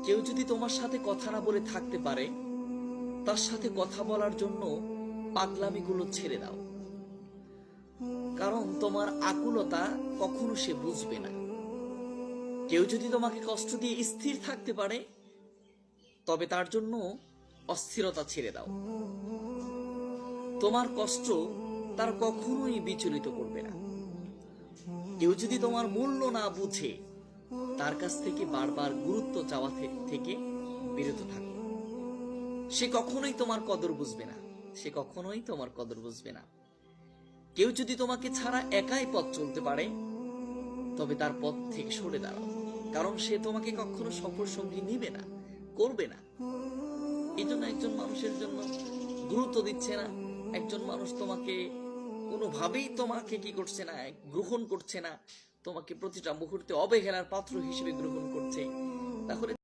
কেউ যদি তোমার সাথে কথা না বলে থাকতে পারে, তার সাথে কথা বলার জন্য পাগলামিগুলো ছেড়ে দাও। কারণ তোমার আকুলতা কখনো সে বুঝবে না। কেউ যদি তোমাকে কষ্ট দিয়ে স্থির থাকতে পারে, তবে তার জন্য অস্থিরতা ছেড়ে দাও। তোমার কষ্ট তার কখনোই বিচলিত করবে না। কেউ যদি তোমার মূল্য না বুঝে, তার কাছ থেকে বারবার গুরুত্ব চাওয়া থেকে বিরত থাকো। সে কখনোই তোমার কদর বুঝবে না, সে কখনোই তোমার কদর বুঝবে না। কেউ যদি তোমাকে ছাড়া একাই পথ চলতে পারে, তবে তার পথ থেকে সরে দাঁড়াও। কারণ সে তোমাকে কখনো সফর সঙ্গী নিবে না, করবে না। এই জন্য একজন মানুষের জন্য গুরুত্ব দিচ্ছে না, একজন মানুষ তোমাকে কোনোভাবেই তোমাকে কি করছে না, গ্রহণ করছে না, তোমাকে প্রতিটা মুহূর্তে অবহেলার পাত্র হিসেবে গ্রহণ করছে, তাহলে